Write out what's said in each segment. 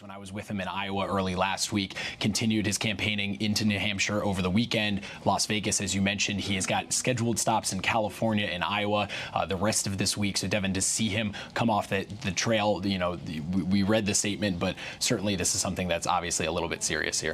When I was with him in Iowa early last week, continued his campaigning into New Hampshire over the weekend. Las Vegas, as you mentioned, he has got scheduled stops in California and Iowa the rest of this week. So, Devin, to see him come off the trail, you know, we read the statement, but certainly this is something that's obviously a little bit serious here.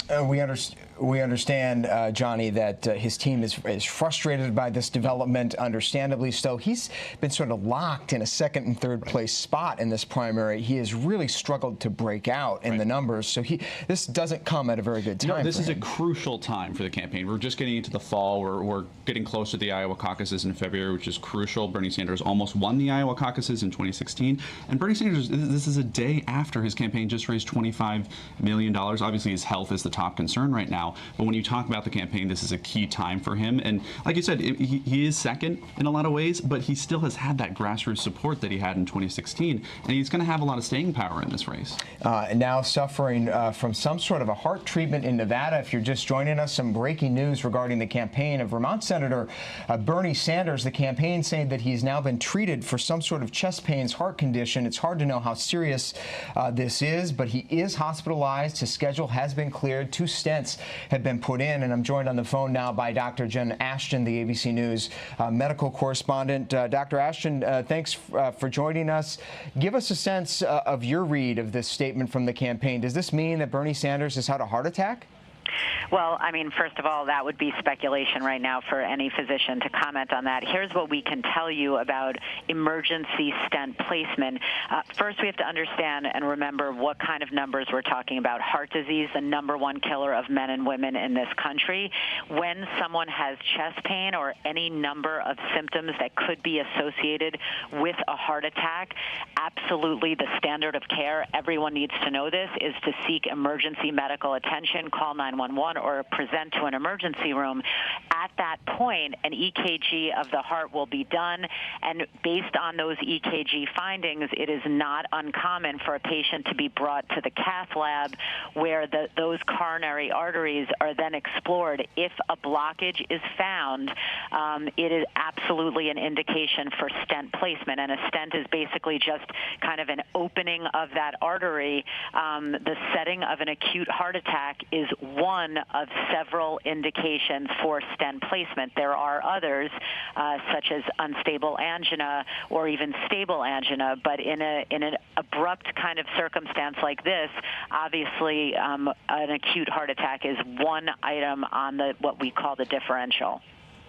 We understand, Johnny, that his team is frustrated by this development, understandably so. He's been sort of locked in a second and third place spot in this primary. He has really struggled to break out in the numbers, so this doesn't come at a very good time. No, this is a crucial time for the campaign. We're just getting into the fall. We're getting close to the Iowa caucuses in February, which is crucial. Bernie Sanders almost won the Iowa caucuses in 2016, and Bernie Sanders, this is a day after his campaign just raised $25 million. Obviously, his health is the top concern right now, but when you talk about the campaign, this is a key time for him. And like you said, he is second in a lot of ways, but he still has had that grassroots support that he had in 2016, and he's going to have a lot of staying power in this race. Now suffering from some sort of a heart treatment in Nevada. If you're just joining us, some breaking news regarding the campaign of Vermont Senator Bernie Sanders. The campaign saying that he's now been treated for some sort of chest pains, heart condition. It's hard to know how serious this is, but he is hospitalized. His schedule has been cleared. 2 stents have been put in, and I'm joined on the phone now by Dr. Jen Ashton, the ABC News medical correspondent. Dr. Ashton, thanks for joining us. Give us a sense of your read of this statement from the campaign. Does this mean that Bernie Sanders has had a heart attack? Well, I mean, first of all, that would be speculation right now for any physician to comment on that. Here's what we can tell you about emergency stent placement. First, we have to understand and remember what kind of numbers we're talking about. Heart disease, the #1 killer of men and women in this country. When someone has chest pain or any number of symptoms that could be associated with a heart attack, absolutely the standard of care, everyone needs to know this, is to seek emergency medical attention, call 911 or present to an emergency room. At that point, an EKG of the heart will be done, and based on those EKG findings, it is not uncommon for a patient to be brought to the cath lab where those coronary arteries are then explored. If a blockage is found, it is absolutely an indication for stent placement, and a stent is basically just kind of an opening of that artery. The setting of an acute heart attack is one of several indications for stent placement. There are others, such as unstable angina or even stable angina, but in an abrupt kind of circumstance like this, obviously an acute heart attack is one item on what we call the differential.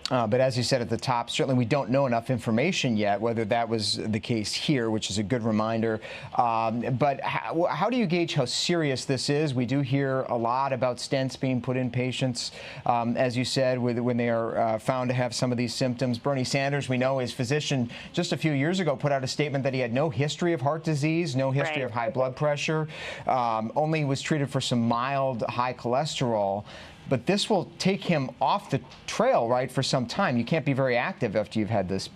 But as you said at the top, certainly we don't know enough information yet whether that was the case here, which is a good reminder. But how do you gauge how serious this is? We do hear a lot about stents being put in patients, as you said, when they are found to have some of these symptoms. Bernie Sanders, we know his physician just a few years ago put out a statement that he had no history of heart disease, no history of high blood pressure, only was treated for some mild high cholesterol. But this will take him off the trail, right, for some time. You can't be very active after you've had this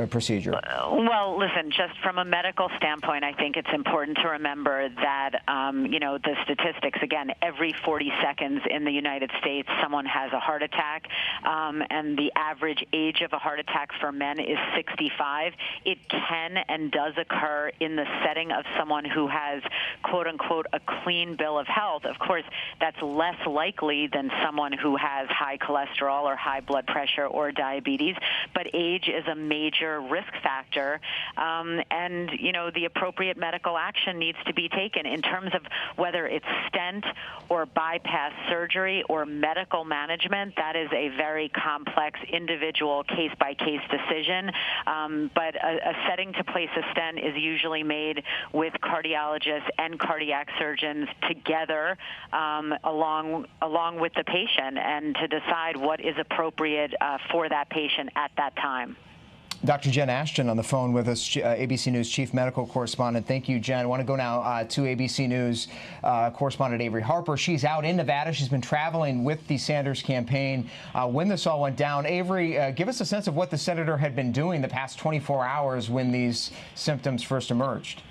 procedure. Well, listen, just from a medical standpoint, I think it's important to remember that, you know, the statistics, again, every 40 seconds in the United States, someone has a heart attack, and the average age of a heart attack for men is 65. It can and does occur in the setting of someone who has, quote unquote, a clean bill of health. Of course, that's less likely than someone who has high cholesterol or high blood pressure or diabetes, but age is a major risk factor, and you know, the appropriate medical action needs to be taken in terms of whether it's stent or bypass surgery or medical management. That is a very complex individual case-by-case decision, but a setting to place a stent is usually made with cardiologists and cardiac surgeons together, along with the patient, and to decide what is appropriate for that patient at that time. Dr. Jen Ashton on the phone with us, ABC News chief medical correspondent. Thank you, Jen. I want to go now to ABC News correspondent Avery Harper. She's out in Nevada. She's been traveling with the Sanders campaign when this all went down. Avery, give us a sense of what the senator had been doing the past 24 hours when these symptoms first emerged.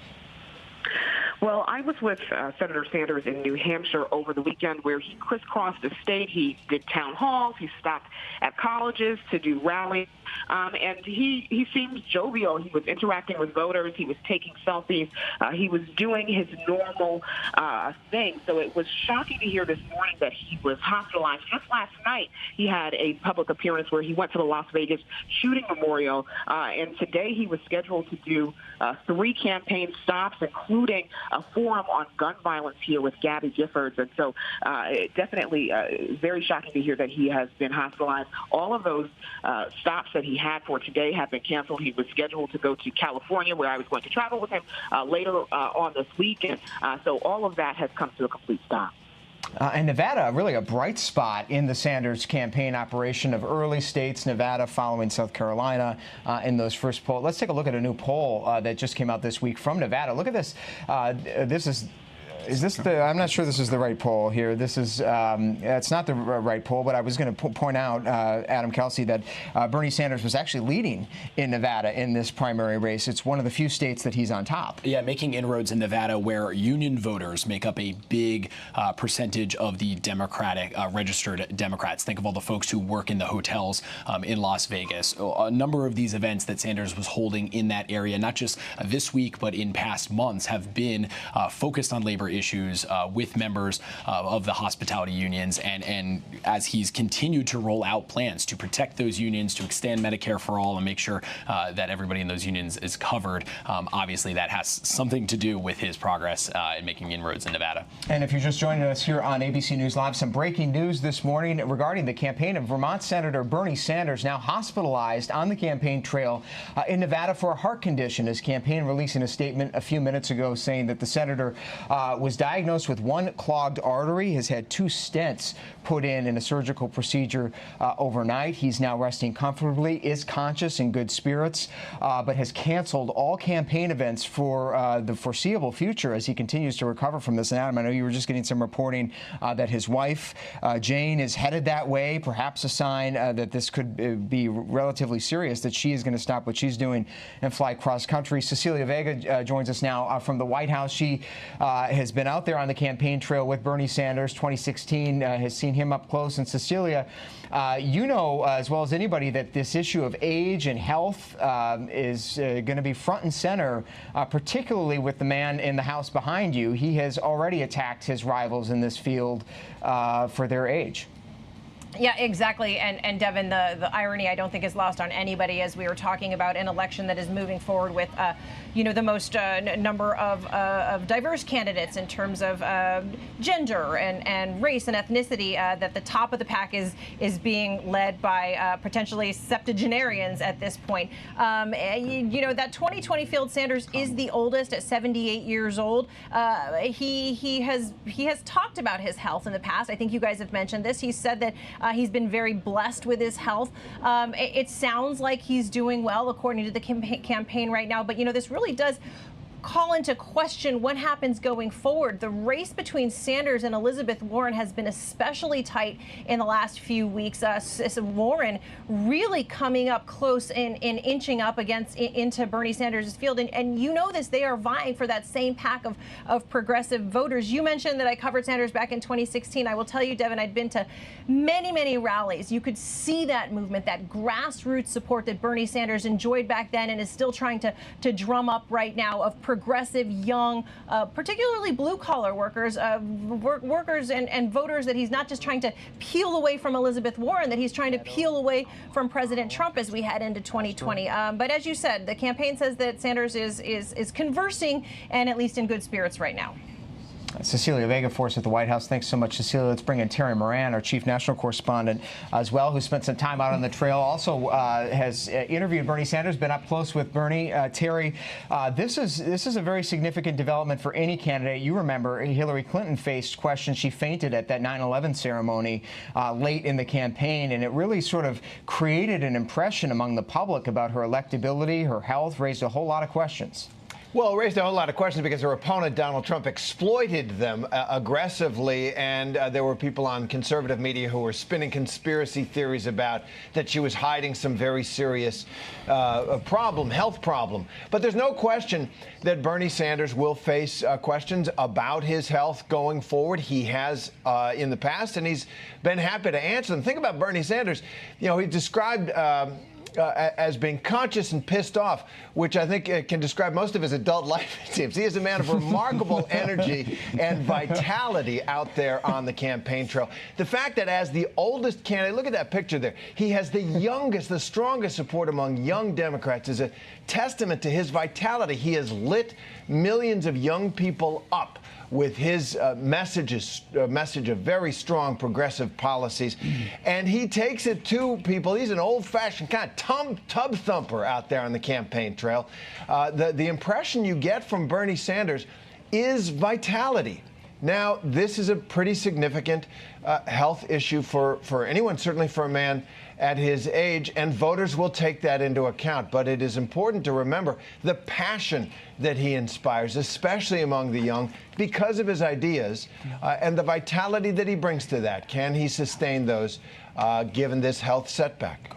Well, I was with Senator Sanders in New Hampshire over the weekend where he crisscrossed the state. He did town halls. He stopped at colleges to do rallies. And he seemed jovial. He was interacting with voters. He was taking selfies. He was doing his normal thing. So it was shocking to hear this morning that he was hospitalized. Just last night, he had a public appearance where he went to the Las Vegas shooting memorial. And today he was scheduled to do 3 campaign stops, including a forum on gun violence here with Gabby Giffords. And so definitely very shocking to hear that he has been hospitalized. All of those stops that he had for today have been canceled. He was scheduled to go to California, where I was going to travel with him later on this weekend. So all of that has come to a complete stop. And Nevada, really a bright spot in the Sanders campaign operation of early states, Nevada following South Carolina in those first polls. Let's take a look at a new poll that just came out this week from Nevada. Look at this. Is this the, I'm not sure this is the right poll here. This is, it's not the right poll, but I was going to point out, Adam Kelsey, that Bernie Sanders was actually leading in Nevada in this primary race. It's one of the few states that he's on top. Yeah, making inroads in Nevada where union voters make up a big percentage of the Democratic, registered Democrats. Think of all the folks who work in the hotels in Las Vegas. A number of these events that Sanders was holding in that area, not just this week, but in past months, have been focused on labor issues with members of the hospitality unions, and as he's continued to roll out plans to protect those unions, to extend Medicare for all, and make sure that everybody in those unions is covered, obviously that has something to do with his progress in making inroads in Nevada. And if you're just joining us here on ABC News Live, some breaking news this morning regarding the campaign of Vermont Senator Bernie Sanders, now hospitalized on the campaign trail in Nevada for a heart condition. His campaign releasing a statement a few minutes ago saying that the senator was diagnosed with one clogged artery, has had 2 stents put in a surgical procedure overnight. He's now resting comfortably, is conscious, in good spirits, but has canceled all campaign events for the foreseeable future as he continues to recover from this. And Adam, I know you were just getting some reporting that his wife, Jane, is headed that way, perhaps a sign that this could be relatively serious, that she is going to stop what she's doing and fly cross country. Cecilia Vega joins us now from the White House. She has been out there on the campaign trail with Bernie Sanders. 2016 has seen him up close. And Cecilia, you know as well as anybody that this issue of age and health is going to be front and center, particularly with the man in the house behind you. He has already attacked his rivals in this field for their age. Yeah, exactly. And Devin, the irony I don't think is lost on anybody as we were talking about an election that is moving forward with, the most number of diverse candidates in terms of gender and race and ethnicity, that the top of the pack is being led by potentially septuagenarians at this point. That 2020 field, Sanders is the oldest at 78 years old. He has talked about his health in the past. I think you guys have mentioned this. He said that he's been very blessed with his health. It sounds like he's doing well according to the campaign right now. But, this really does call into question what happens going forward. The race between Sanders and Elizabeth Warren has been especially tight in the last few weeks. Warren really coming up close and inching up into Bernie Sanders' field. And you know this, they are vying for that same pack of progressive voters. You mentioned that I covered Sanders back in 2016. I will tell you, Devin, I'd been to many, many rallies. You could see that movement, that grassroots support that Bernie Sanders enjoyed back then and is still trying to drum up right now, of progressive, young, particularly blue-collar workers, workers and voters that he's not just trying to peel away from Elizabeth Warren, that he's trying to peel away from President Trump as we head into 2020. But as you said, the campaign says that Sanders is conversing and at least in good spirits right now. Cecilia Vega for us at the White House. Thanks so much, Cecilia. Let's bring in Terry Moran, our chief national correspondent as well, who spent some time out on the trail. Also has interviewed Bernie Sanders, been up close with Bernie. Terry, this is a very significant development for any candidate. You remember Hillary Clinton faced questions. She fainted at that 9/11 ceremony late in the campaign, and it really sort of created an impression among the public about her electability, her health, raised a whole lot of questions. Well, it raised a whole lot of questions because her opponent, Donald Trump, exploited them aggressively, and there were people on conservative media who were spinning conspiracy theories about that she was hiding some very serious health problem. But there's no question that Bernie Sanders will face questions about his health going forward. He has in the past, and he's been happy to answer them. Think about Bernie Sanders. You know, he described as being conscious and pissed off, which I think can describe most of his adult life, it seems. He is a man of remarkable energy and vitality out there on the campaign trail. The fact that as the oldest candidate, look at that picture there, he has the youngest, the strongest support among young Democrats is a testament to his vitality. He has lit millions of young people up with his message of very strong progressive policies. And he takes it to people. He's an old-fashioned kind of tub thumper out there on the campaign trail. The impression you get from Bernie Sanders is vitality. Now, this is a pretty significant health issue for anyone, certainly for a man at his age, and voters will take that into account. But it is important to remember the passion that he inspires, especially among the young, because of his ideas and the vitality that he brings to that. Can he sustain those given this health setback?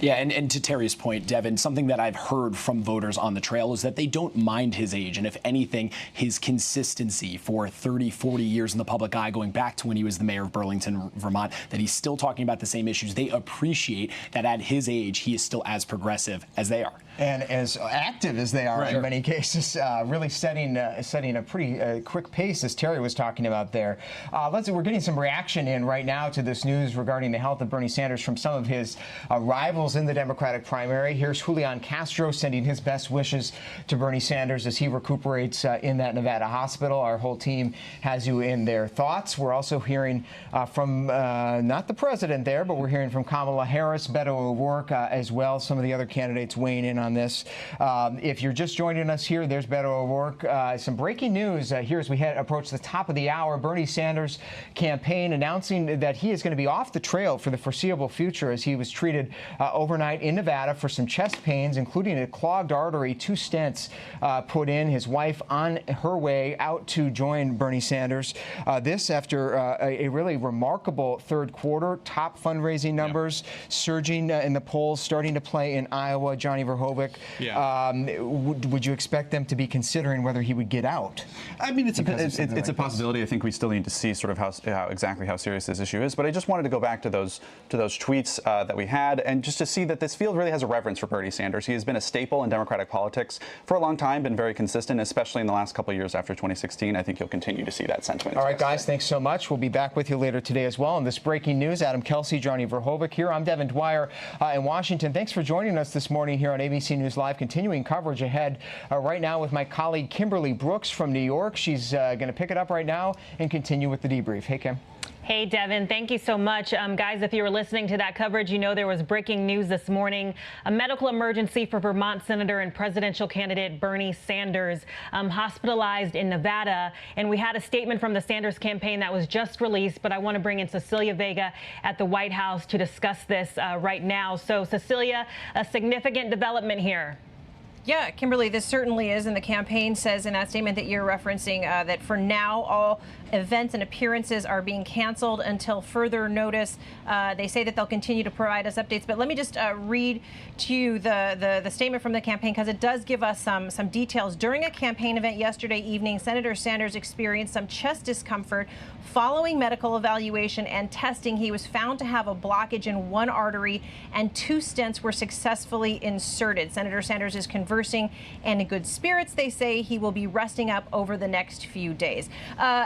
Yeah, and to Terry's point, Devin, something that I've heard from voters on the trail is that they don't mind his age. And if anything, his consistency for 30, 40 years in the public eye, going back to when he was the mayor of Burlington, Vermont, that he's still talking about the same issues. They appreciate that at his age, he is still as progressive as they are. And as active as they are in many cases, really setting a pretty quick pace, as Terry was talking about there. We're getting some reaction in right now to this news regarding the health of Bernie Sanders from some of his rivals in the Democratic primary. Here's Julian Castro sending his best wishes to Bernie Sanders as he recuperates in that Nevada hospital. Our whole team has you in their thoughts. We're also hearing from not the president there, but we're hearing from Kamala Harris, Beto O'Rourke, as well. Some of the other candidates weighing in on this. If you're just joining us here, there's Beto O'Rourke. Some breaking news here as we approach the top of the hour. Bernie Sanders' campaign announcing that he is going to be off the trail for the foreseeable future as he was treated overnight in Nevada for some chest pains, including a clogged artery, 2 stents put in. His wife on her way out to join Bernie Sanders. This after a really remarkable third quarter, top fundraising numbers, surging in the polls, starting to play in Iowa. Johnny Verhoeven. Would you expect them to be considering whether he would get out? I mean, it's a possibility. I think we still need to see sort of exactly how serious this issue is. But I just wanted to go back to those tweets that we had, and just to see that this field really has a reverence for Bernie Sanders. He has been a staple in Democratic politics for a long time, been very consistent, especially in the last couple of years after 2016. I think you'll continue to see that sentiment. All right, guys, thanks so much. We'll be back with you later today as well. On this breaking news, Adam Kelsey, Johnny Verhoeven here. I'm Devin Dwyer in Washington. Thanks for joining us this morning here on ABC News Live. Continuing coverage ahead right now with my colleague Kimberly Brooks from New York. She's going to pick it up right now and continue with the debrief. Hey, Kim. Hey, Devin, thank you so much. Guys, if you were listening to that coverage, you know there was breaking news this morning. A medical emergency for Vermont Senator and presidential candidate Bernie Sanders, hospitalized in Nevada. And we had a statement from the Sanders campaign that was just released, but I want to bring in Cecilia Vega at the White House to discuss this right now. So, Cecilia, a significant development here. Yeah, Kimberly, this certainly is. And the campaign says in that statement that you're referencing that for now, all events and appearances are being canceled until further notice. They say that they'll continue to provide us updates. But let me just read to you the statement from the campaign, because it does give us some details. During a campaign event yesterday evening, Senator Sanders experienced some chest discomfort. Following medical evaluation and testing, he was found to have a blockage in one artery, and 2 stents were successfully inserted. Senator Sanders is conversing and in good spirits. They say he will be resting up over the next few days.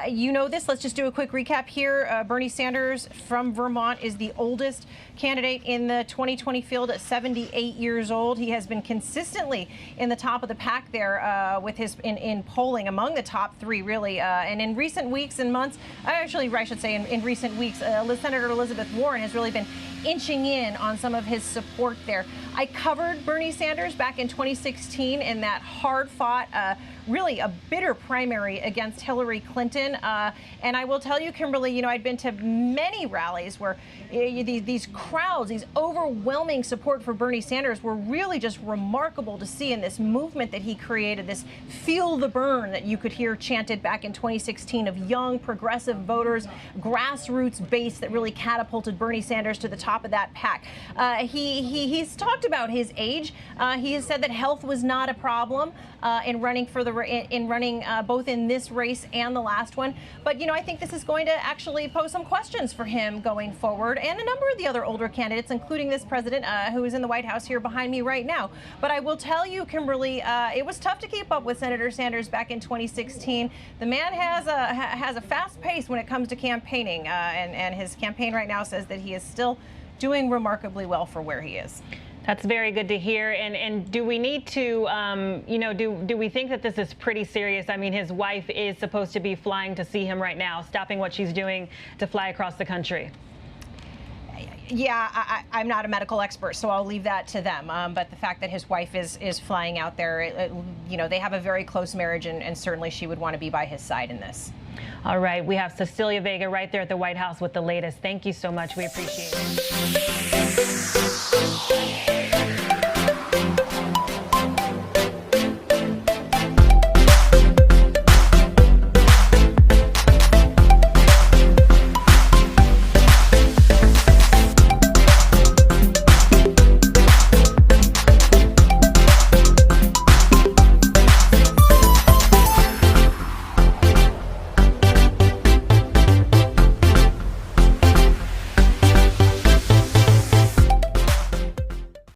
You know this. Let's just do a quick recap here. Bernie Sanders from Vermont is the oldest candidate in the 2020 field at 78 years old. He has been consistently in the top of the pack there with his in polling among the top 3, really. And in recent weeks and months, actually, I should say in recent weeks, Senator Elizabeth Warren has really been inching in on some of his support there. I covered Bernie Sanders back in 2016 in that hard-fought, really a bitter primary against Hillary Clinton. And I will tell you, Kimberly, I'd been to many rallies where these crowds, these overwhelming support for Bernie Sanders were really just remarkable to see in this movement that he created, this feel the burn that you could hear chanted back in 2016 of young progressive voters, grassroots base that really catapulted Bernie Sanders to the top of that pack. He's talked about his age. He has said that health was not a problem in running for both in this race and the last one. But I think this is going to actually pose some questions for him going forward, and a number of the other older candidates, including this president who is in the White House here behind me right now. But I will tell you, Kimberly, it was tough to keep up with Senator Sanders back in 2016. The man has a fast pace when it comes to campaigning, and his campaign right now says that he is still doing remarkably well for where he is. That's very good to hear. And do we need to, do we think that this is pretty serious? I mean, his wife is supposed to be flying to see him right now, stopping what she's doing to fly across the country. Yeah, I'm not a medical expert, so I'll leave that to them. But the fact that his wife is flying out there, they have a very close marriage, and certainly she would want to be by his side in this. All right, we have Cecilia Vega right there at the White House with the latest. Thank you so much. We appreciate it.